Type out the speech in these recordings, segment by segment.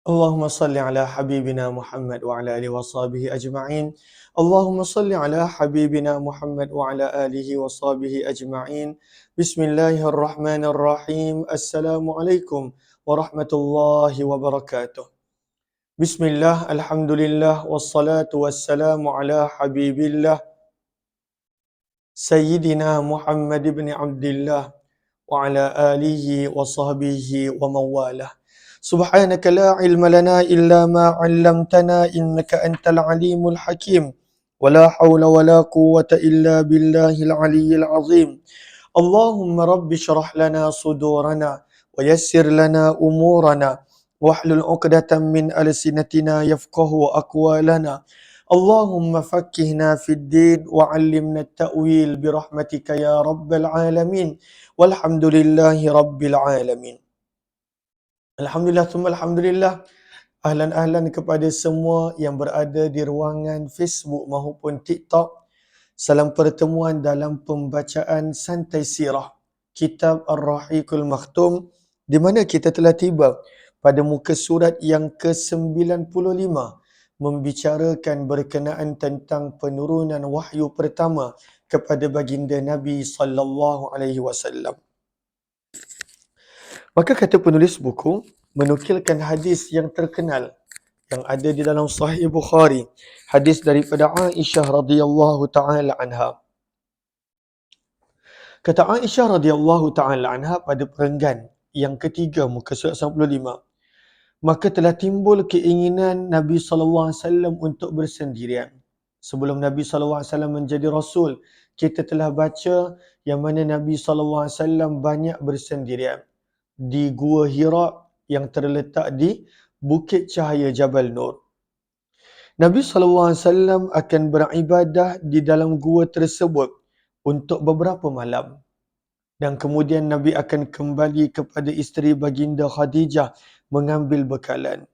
اللهم صل على حبيبنا محمد وعلى آله وصحبه أجمعين. اللهم صل على حبيبنا محمد وعلى آله وصحبه أجمعين. بسم الله الرحمن الرحيم. السلام عليكم ورحمة الله وبركاته. بسم الله، الحمد لله، والصلاة والسلام على حبيب الله سيدنا محمد بن عبد الله وعلى آله وصحبه ومن والاه. سبحانك لا علم لنا إلا ما علمتنا إنك أنت العليم الحكيم، ولا حول ولا قوة إلا بالله العلي العظيم. اللهم رب اشرح لنا صدورنا ويسر لنا أمورنا واحلل عقدة من ألسنتنا يفقه أقوالنا. اللهم فقهنا في الدين وعلمنا التأويل برحمتك يا رب العالمين، والحمد لله رب العالمين. Alhamdulillah, thumma alhamdulillah. Ahlan kepada semua yang berada di ruangan Facebook maupun TikTok. Salam pertemuan dalam pembacaan Santai Sirah, Kitab Ar-Rahiqul Makhtum, di mana kita telah tiba pada muka surat yang ke-95, membicarakan berkenaan tentang penurunan wahyu pertama kepada baginda Nabi sallallahu alaihi wasallam. Maka kata penulis buku menukilkan hadis yang terkenal yang ada di dalam Sahih Bukhari, hadis daripada Aisyah radhiyallahu taala anha. Kata Aisyah radhiyallahu taala anha pada perenggan yang ketiga muka surat 95, maka telah timbul keinginan Nabi sallallahu alaihi wasallam untuk bersendirian. Sebelum Nabi sallallahu alaihi wasallam menjadi rasul, kita telah baca yang mana Nabi sallallahu alaihi wasallam banyak bersendirian di Gua Hira yang terletak di Bukit Cahaya Jabal Nur. Nabi SAW akan beribadah di dalam gua tersebut untuk beberapa malam. Dan kemudian Nabi akan kembali kepada isteri baginda Khadijah mengambil bekalan.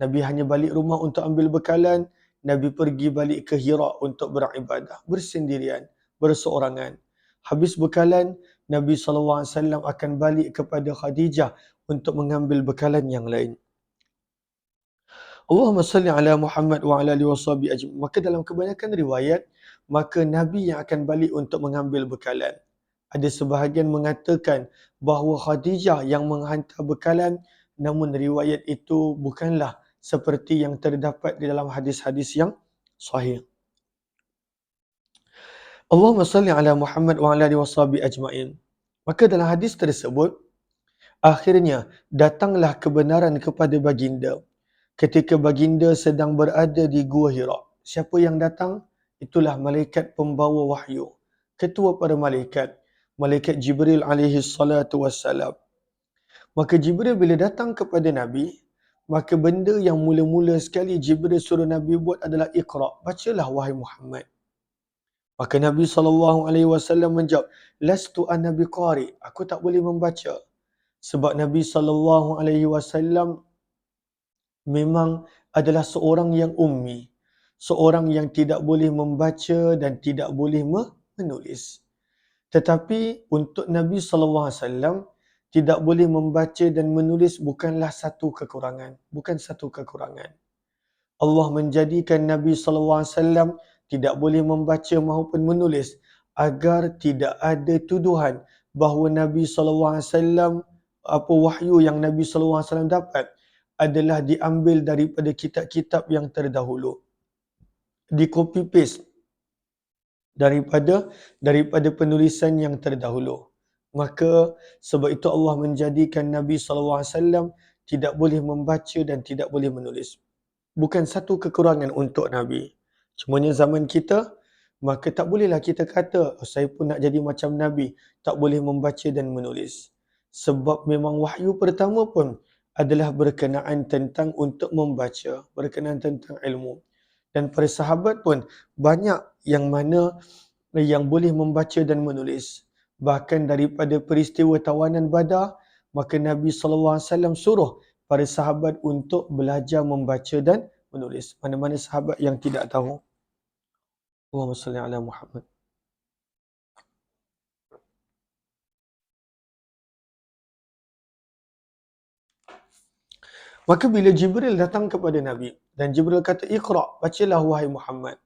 Nabi hanya balik rumah untuk ambil bekalan. Nabi pergi balik ke Hira untuk beribadah. Bersendirian, berseorangan. Habis bekalan, Nabi SAW akan balik kepada Khadijah untuk mengambil bekalan yang lain. Allahumma salli ala Muhammad wa ala alihi washabihi ajma'in. Maka dalam kebanyakan riwayat, maka Nabi yang akan balik untuk mengambil bekalan. Ada sebahagian mengatakan bahawa Khadijah yang menghantar bekalan, namun riwayat itu bukanlah seperti yang terdapat di dalam hadis-hadis yang sahih. Allahumma salli ala Muhammad wa ala alihi washabihi ajma'in. Maka dalam hadis tersebut, akhirnya datanglah kebenaran kepada baginda ketika baginda sedang berada di Gua Hira. Siapa yang datang? Itulah malaikat pembawa wahyu, ketua para malaikat, malaikat Jibril alaihi salatu wassalam. Maka Jibril bila datang kepada Nabi, maka benda yang mula-mula sekali Jibril suruh Nabi buat adalah Iqra, bacalah wahai Muhammad. Maka Nabi SAW menjawab, Lastu ana biqari, aku tak boleh membaca. Sebab Nabi SAW memang adalah seorang yang ummi, seorang yang tidak boleh membaca dan tidak boleh menulis. Tetapi untuk Nabi SAW, tidak boleh membaca dan menulis bukanlah satu kekurangan. Bukan satu kekurangan. Allah menjadikan Nabi SAW tidak boleh membaca maupun menulis agar tidak ada tuduhan bahawa Nabi SAW, apa wahyu yang Nabi SAW dapat adalah diambil daripada kitab-kitab yang terdahulu, di copy paste daripada penulisan yang terdahulu. Maka sebab itu Allah menjadikan Nabi SAW tidak boleh membaca dan tidak boleh menulis. Bukan satu kekurangan untuk Nabi. Cumanya zaman kita, maka tak bolehlah kita kata, saya pun nak jadi macam Nabi, tak boleh membaca dan menulis. Sebab memang wahyu pertama pun adalah berkenaan tentang untuk membaca, berkenaan tentang ilmu. Dan para sahabat pun banyak yang mana yang boleh membaca dan menulis. Bahkan daripada peristiwa tawanan Badar, maka Nabi SAW suruh para sahabat untuk belajar membaca dan menulis. Mana-mana sahabat yang tidak tahu. Allahumma salli ala Muhammad. Maka bila Jibril datang kepada Nabi dan Jibril kata, "Iqra, bacalah wahai Muhammad."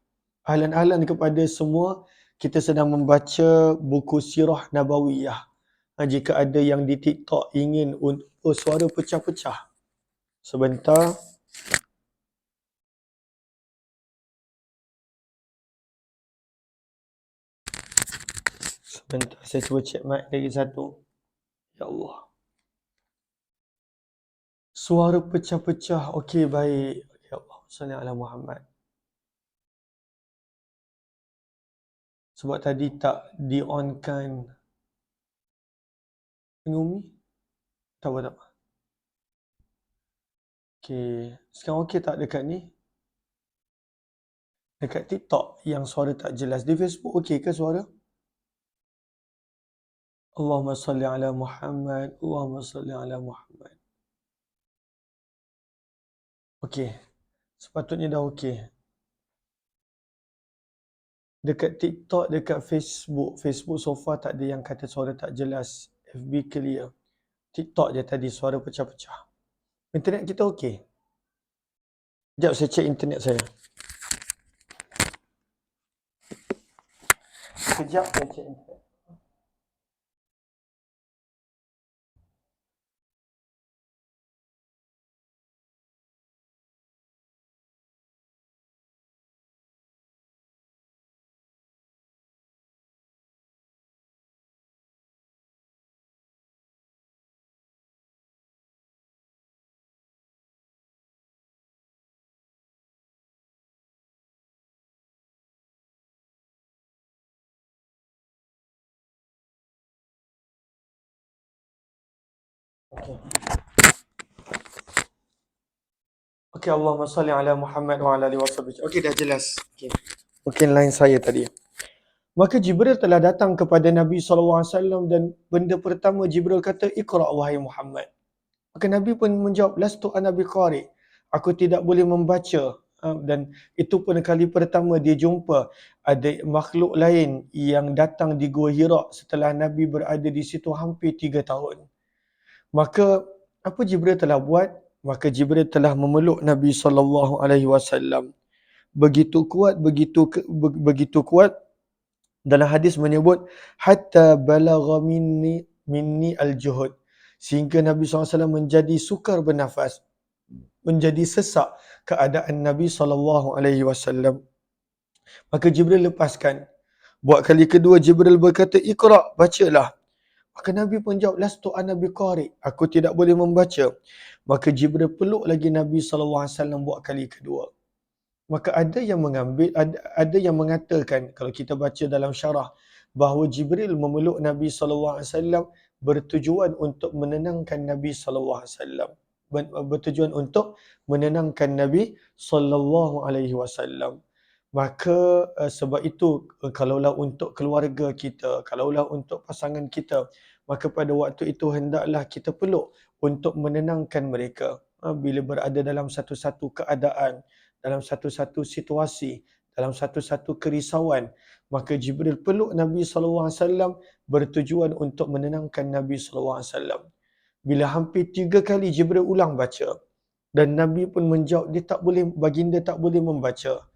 Ahlan-ahlan kepada semua, kita sedang membaca buku sirah nabawiyah. Jika ada yang di TikTok ingin suara pecah-pecah. Sebentar. Sebentar, saya cuba check mic lagi satu. Ya Allah. Suara pecah-pecah. Okey, baik. Ya Allah. Salli ala Muhammad. Sebab tadi tak di-on-kan. Umi? Tak apa, tak apa. Okey. Sekarang okey tak dekat ni? Dekat TikTok yang suara tak jelas. Di Facebook okey ke suara? Allahumma salli ala Muhammad. Allahumma salli ala Muhammad. Okey. Sepatutnya dah okey. Dekat TikTok, dekat Facebook. Facebook so far tak ada yang kata suara tak jelas. FB clear. TikTok je tadi suara pecah-pecah. Internet kita okey? Sekejap saya check internet saya. Sekejap saya check internet. Okey. Okey, Allahumma salli ala Muhammad wa ala alihi wasallam. Okey, dah jelas. Okey. Mungkin line saya tadi. Maka Jibril telah datang kepada Nabi SAW dan benda pertama Jibril kata, "Iqra wahai Muhammad." Maka Nabi pun menjawab, "Lastu ana biqari." Aku tidak boleh membaca. Dan itu pun kali pertama dia jumpa ada makhluk lain yang datang di Gua Hira setelah Nabi berada di situ hampir 3 tahun. Maka apa Jibril telah buat? Maka Jibril telah memeluk Nabi SAW. Begitu kuat, begitu kuat. Dalam hadis menyebut hatta balagha minni al-juhud, sehingga Nabi SAW menjadi sukar bernafas, menjadi sesak keadaan Nabi SAW. Maka Jibril lepaskan. Buat kali kedua Jibril berkata, "Iqra, bacalah." Maka Nabi pun jawab, "Lastu ana biqari." Aku tidak boleh membaca. Maka Jibril peluk lagi Nabi SAW buat kali kedua. Maka ada yang mengambil, ada yang mengatakan, kalau kita baca dalam syarah, bahawa Jibril memeluk Nabi SAW bertujuan untuk menenangkan Nabi SAW. Bertujuan untuk menenangkan Nabi SAW. Maka sebab itu, kalaulah untuk keluarga kita, kalaulah untuk pasangan kita, maka pada waktu itu hendaklah kita peluk untuk menenangkan mereka. Bila berada dalam satu-satu keadaan, dalam satu-satu situasi, dalam satu-satu kerisauan, maka Jibril peluk Nabi SAW bertujuan untuk menenangkan Nabi SAW. Bila hampir 3 kali Jibril ulang baca dan Nabi pun menjawab dia tak boleh, baginda tak boleh membaca,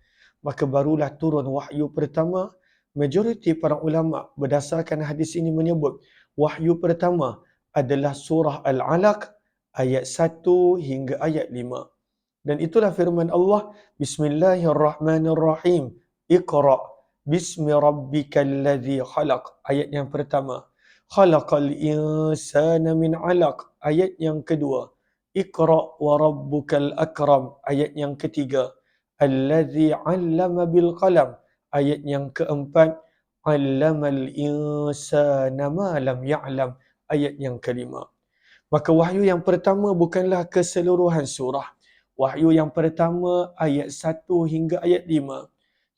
maka barulah turun wahyu pertama. Majoriti para ulama berdasarkan hadis ini menyebut wahyu pertama adalah surah Al-Alaq ayat 1 hingga ayat 5. Dan itulah firman Allah, Bismillahirrahmanirrahim. Iqra bismi rabbikal ladzi khalaq. Ayat yang pertama. Khalaqal insana min 'alaq. Ayat yang kedua. Iqra wa rabbukal akram. Ayat yang ketiga. Alladzi 'allama bil qalam. Ayat yang keempat. 'Allamal insana ma lam ya'lam. Ayat yang kelima. Maka wahyu yang pertama bukanlah keseluruhan surah. Wahyu yang pertama ayat 1 hingga ayat 5.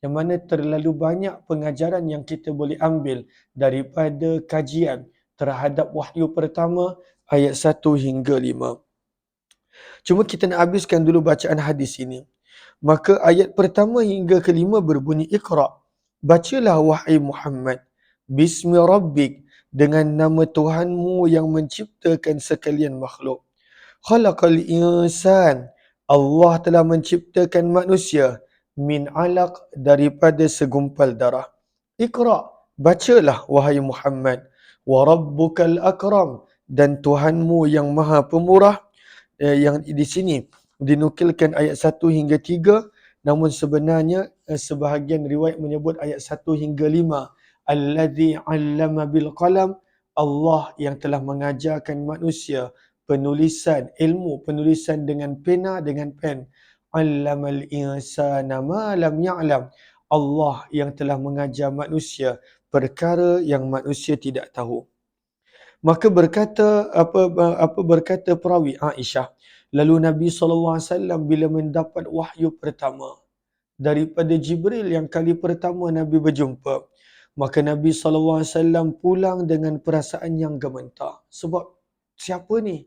Yang mana terlalu banyak pengajaran yang kita boleh ambil daripada kajian terhadap wahyu pertama ayat 1 hingga 5. Cuma kita nak habiskan dulu bacaan hadis ini. Maka ayat pertama hingga kelima berbunyi, Iqra. Bacalah wahai Muhammad. Bismi Rabbik. Dengan nama Tuhanmu yang menciptakan sekalian makhluk. Khalaqal insan. Allah telah menciptakan manusia min alaq, daripada segumpal darah. Iqra, bacalah wahai Muhammad. Wa rabbukal akram, dan Tuhanmu yang maha pemurah. Yang di sini dinukilkan ayat 1 hingga 3, namun sebenarnya sebahagian riwayat menyebut ayat 1 hingga 5. Allazi 'allama bil qalam, Allah yang telah mengajarkan manusia penulisan, ilmu penulisan dengan pena, dengan pen. 'Allamal insana ma lam ya'lam, Allah yang telah mengajar manusia perkara yang manusia tidak tahu. Maka berkata perawi Aisyah, lalu Nabi SAW bila mendapat wahyu pertama daripada Jibril yang kali pertama Nabi berjumpa, maka Nabi SAW pulang dengan perasaan yang gemetar. Sebab siapa ni?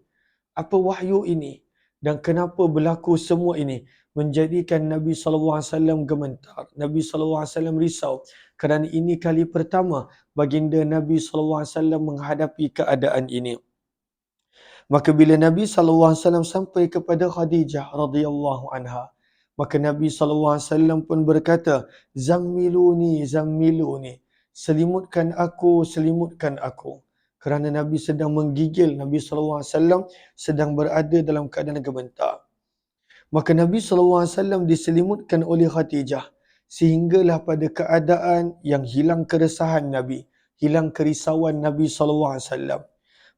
Apa wahyu ini? Dan kenapa berlaku semua ini? Menjadikan Nabi SAW gemetar. Nabi SAW risau kerana ini kali pertama baginda Nabi SAW menghadapi keadaan ini. Maka bila Nabi SAW sampai kepada Khadijah radhiyallahu anha, maka Nabi SAW pun berkata, Zammiluni, Zammiluni, selimutkan aku, selimutkan aku. Kerana Nabi sedang menggigil, Nabi SAW sedang berada dalam keadaan gemetar. Maka Nabi SAW diselimutkan oleh Khadijah, sehinggalah pada keadaan yang hilang keresahan Nabi, hilang kerisauan Nabi SAW.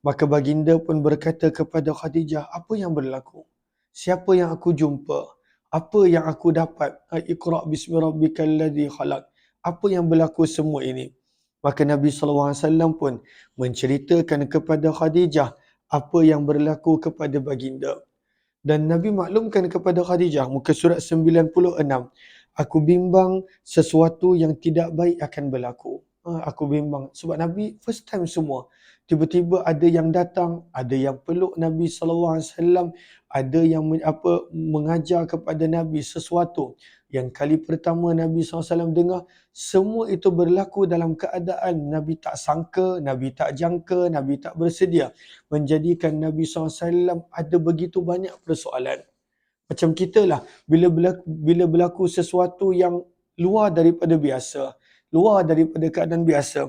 Maka baginda pun berkata kepada Khadijah, apa yang berlaku? Siapa yang aku jumpa? Apa yang aku dapat? Iqra' bismi rabbikal ladzi khalaq. Apa yang berlaku semua ini? Maka Nabi SAW pun menceritakan kepada Khadijah apa yang berlaku kepada baginda. Dan Nabi maklumkan kepada Khadijah, muka surat 96, aku bimbang sesuatu yang tidak baik akan berlaku. Aku bimbang. Sebab Nabi first time semua. Tiba-tiba ada yang datang, ada yang peluk Nabi SAW, ada yang mengajar kepada Nabi sesuatu yang kali pertama Nabi SAW dengar. Semua itu berlaku dalam keadaan Nabi tak sangka, Nabi tak jangka, Nabi tak bersedia, menjadikan Nabi SAW ada begitu banyak persoalan. Macam kita lah, bila berlaku sesuatu yang luar daripada biasa, luar daripada keadaan biasa,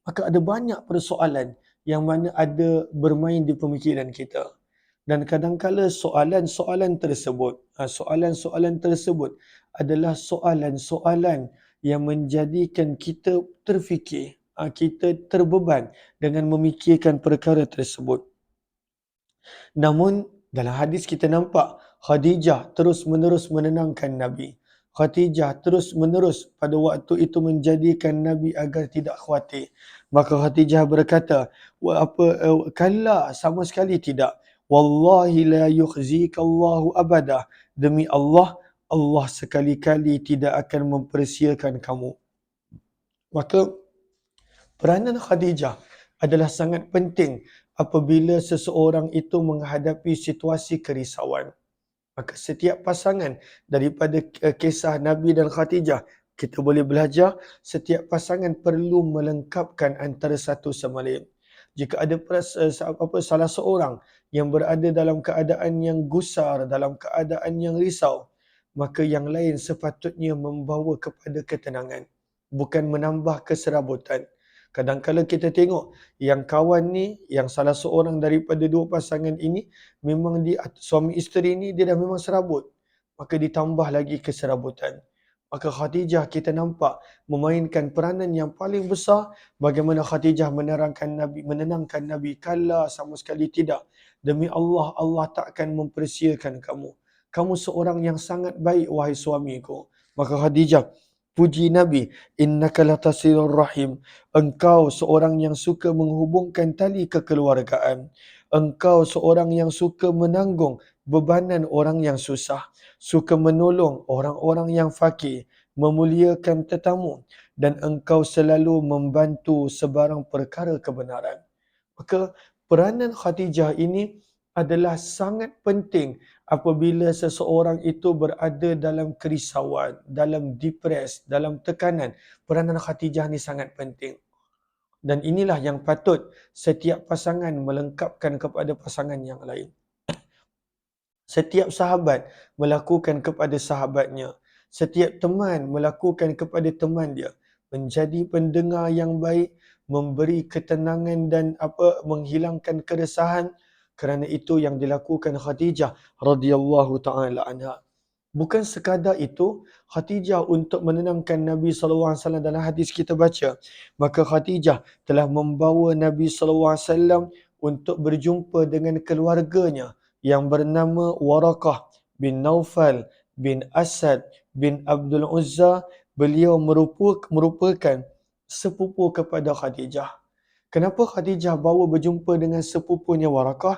maka ada banyak persoalan yang mana ada bermain di pemikiran kita. Dan kadang-kala soalan-soalan tersebut adalah soalan-soalan yang menjadikan kita terfikir, kita terbeban dengan memikirkan perkara tersebut. Namun dalam hadis kita nampak Khadijah terus-menerus menenangkan Nabi. Khadijah terus-menerus pada waktu itu menjadikan Nabi agar tidak khawatir. Maka Khadijah berkata, kalla, sama sekali tidak. Wallahi la yukhzikallahu abada. Demi Allah, Allah sekali-kali tidak akan mempersiakan kamu. Maka peranan Khadijah adalah sangat penting apabila seseorang itu menghadapi situasi kerisauan. Maka setiap pasangan daripada kisah Nabi dan Khadijah, kita boleh belajar setiap pasangan perlu melengkapkan antara satu sama lain. Jika ada salah seorang yang berada dalam keadaan yang gusar, dalam keadaan yang risau, maka yang lain sepatutnya membawa kepada ketenangan, bukan menambah keserabutan. Kadang-kadang kita tengok yang kawan ni, yang salah seorang daripada dua pasangan ini, memang dia, suami isteri ni dia dah memang serabut, maka ditambah lagi keserabutan. Maka Khadijah kita nampak memainkan peranan yang paling besar. Bagaimana Khadijah menenangkan Nabi, kala, sama sekali tidak. Demi Allah, Allah takkan mempersiakan kamu. Kamu seorang yang sangat baik wahai suamiku. Maka Khadijah puji Nabi, innaka latasilur rahim. Engkau seorang yang suka menghubungkan tali kekeluargaan. Engkau seorang yang suka menanggung bebanan orang yang susah, suka menolong orang-orang yang fakir, memuliakan tetamu, dan engkau selalu membantu sebarang perkara kebenaran. Maka peranan Khadijah ini adalah sangat penting apabila seseorang itu berada dalam kerisauan, dalam depres, dalam tekanan. Peranan Khadijah ni sangat penting. Dan inilah yang patut setiap pasangan melengkapkan kepada pasangan yang lain. Setiap sahabat melakukan kepada sahabatnya. Setiap teman melakukan kepada teman dia. Menjadi pendengar yang baik, memberi ketenangan dan menghilangkan keresahan. Kerana itu yang dilakukan Khadijah radhiyallahu taala anha. Bukan sekadar itu, Khadijah untuk menenangkan Nabi SAW dalam hadis kita baca. Maka Khadijah telah membawa Nabi SAW untuk berjumpa dengan keluarganya yang bernama Waraqah bin Naufal bin Asad bin Abdul Uzza. Beliau merupakan sepupu kepada Khadijah. Kenapa Khadijah bawa berjumpa dengan sepupunya Waraqah?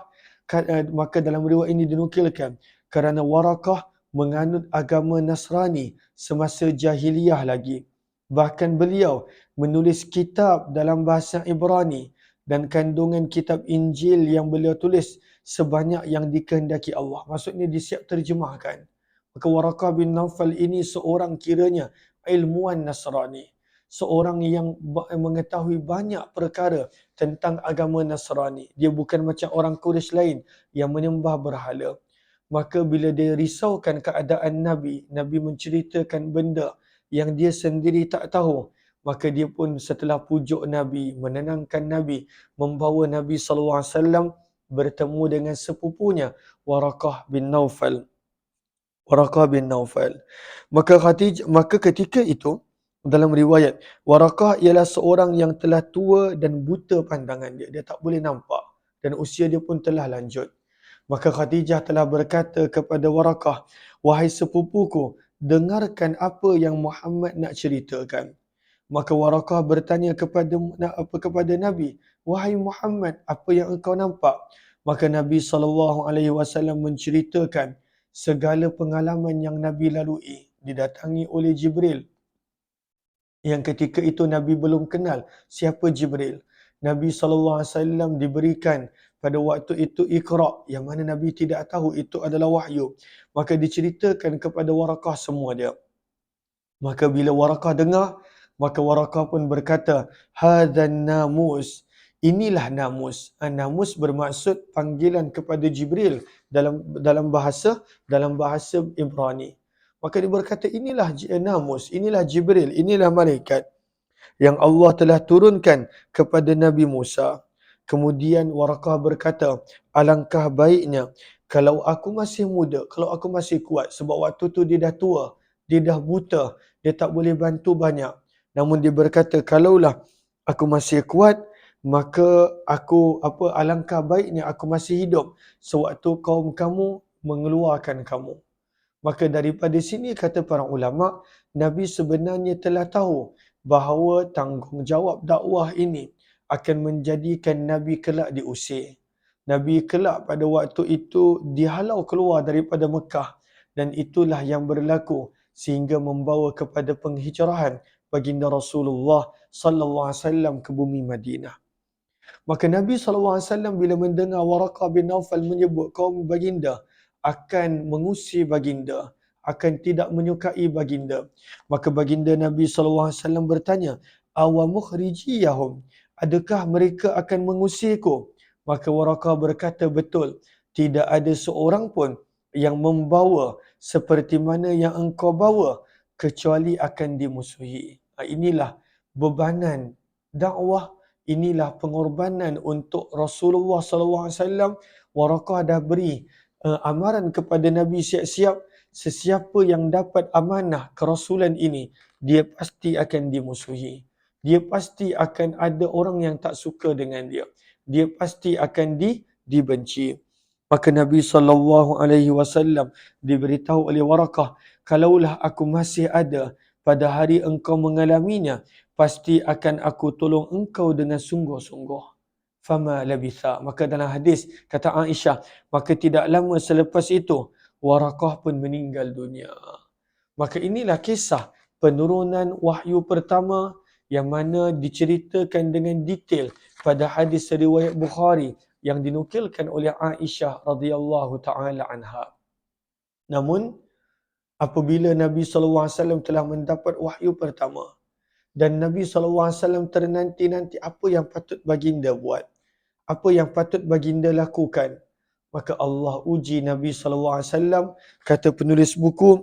Maka dalam riwayat ini dinukilkan kerana Waraqah menganut agama Nasrani semasa jahiliyah lagi. Bahkan beliau menulis kitab dalam bahasa Ibrani dan kandungan kitab Injil yang beliau tulis sebanyak yang dikehendaki Allah. Maksudnya disiap terjemahkan. Maka Waraqah bin Naufal ini seorang kiranya ilmuwan Nasrani. Seorang yang mengetahui banyak perkara tentang agama Nasrani. Dia bukan macam orang Quraisy lain yang menyembah berhala. Maka bila dia risaukan keadaan Nabi, Nabi menceritakan benda yang dia sendiri tak tahu. Maka dia pun setelah pujuk Nabi, menenangkan Nabi, membawa Nabi SAW bertemu dengan sepupunya Waraqah bin Naufal. Waraqah bin Naufal. Maka ketika itu, dalam riwayat, Waraqah ialah seorang yang telah tua dan buta pandangan dia. Dia tak boleh nampak. Dan usia dia pun telah lanjut. Maka Khadijah telah berkata kepada Waraqah, "Wahai sepupuku, dengarkan apa yang Muhammad nak ceritakan." Maka Waraqah bertanya kepada Nabi, "Wahai Muhammad, apa yang engkau nampak?" Maka Nabi SAW menceritakan segala pengalaman yang Nabi lalui. Didatangi oleh Jibril. Yang ketika itu Nabi belum kenal siapa Jibril. Nabi SAW diberikan pada waktu itu Iqra, yang mana Nabi tidak tahu itu adalah wahyu. Maka diceritakan kepada Waraqah semua dia. Maka bila Waraqah dengar, maka Waraqah pun berkata, "Hadzan namus." Inilah namus. Namus bermaksud panggilan kepada Jibril dalam bahasa Ibrani. Maka dia berkata, inilah namus, inilah Jibril, inilah malaikat yang Allah telah turunkan kepada Nabi Musa. Kemudian Waraqah berkata, "Alangkah baiknya kalau aku masih muda, kalau aku masih kuat." Sebab waktu tu dia dah tua, dia dah buta, dia tak boleh bantu banyak. Namun dia berkata, "Kalaulah aku masih kuat, maka alangkah baiknya aku masih hidup sewaktu kaum kamu mengeluarkan kamu." Maka daripada sini kata para ulama, Nabi sebenarnya telah tahu bahawa tanggungjawab dakwah ini akan menjadikan Nabi kelak diusir. Nabi kelak pada waktu itu dihalau keluar daripada Mekah, dan itulah yang berlaku sehingga membawa kepada penghijrahan baginda Rasulullah sallallahu alaihi wasallam ke bumi Madinah. Maka Nabi SAW bila mendengar Waraqah bin Naufal menyebut kaum baginda akan mengusir baginda, akan tidak menyukai baginda, maka baginda Nabi SAW bertanya, "Awamukhrijiyahum?" Adakah mereka akan mengusirku? Maka Waraqah berkata, "Betul, tidak ada seorang pun yang membawa seperti mana yang engkau bawa kecuali akan dimusuhi." Inilah bebanan dakwah, inilah pengorbanan untuk Rasulullah SAW. Waraqah dah beri amaran kepada Nabi, siap-siap sesiapa yang dapat amanah kerasulan ini, dia pasti akan dimusuhi. Dia pasti akan ada orang yang tak suka dengan dia. Dia pasti akan dibenci. Maka Nabi SAW diberitahu oleh Waraqah, "Kalaulah aku masih ada pada hari engkau mengalaminya, pasti akan aku tolong engkau dengan sungguh-sungguh." Fama labitha. Maka dalam hadis kata Aisyah, maka tidak lama selepas itu Waraqah pun meninggal dunia. Maka inilah kisah penurunan wahyu pertama yang mana diceritakan dengan detail pada hadis riwayat Bukhari yang dinukilkan oleh Aisyah radhiyallahu taala anha. Namun apabila Nabi SAW telah mendapat wahyu pertama dan Nabi SAW ternanti-nanti apa yang patut baginda buat, apa yang patut baginda lakukan, maka Allah uji Nabi SAW, kata penulis buku.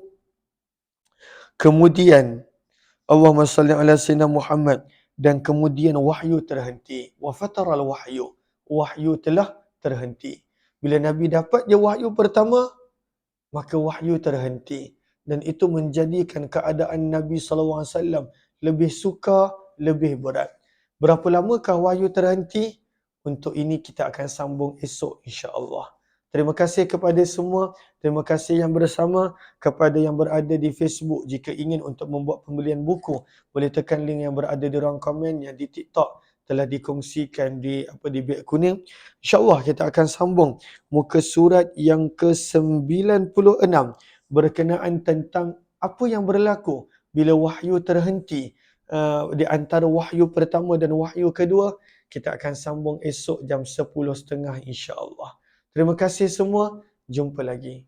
Kemudian Allahumma salli ala Sayyidina Muhammad, dan kemudian wahyu terhenti. Wa fataral wahyu, wahyu telah terhenti. Bila Nabi dapat je wahyu pertama, maka wahyu terhenti, dan itu menjadikan keadaan Nabi SAW lebih sukar, lebih berat. Berapa lamakah wahyu terhenti? Untuk ini kita akan sambung esok insya-Allah. Terima kasih kepada semua. Terima kasih yang bersama. Kepada yang berada di Facebook, jika ingin untuk membuat pembelian buku, boleh tekan link yang berada di ruang komen. Yang di TikTok telah dikongsikan di bilik kuning. InsyaAllah kita akan sambung muka surat yang ke-96 berkenaan tentang apa yang berlaku bila wahyu terhenti. Di antara wahyu pertama dan wahyu kedua, kita akan sambung esok jam 10.30 insya-Allah. Terima kasih semua. Jumpa lagi.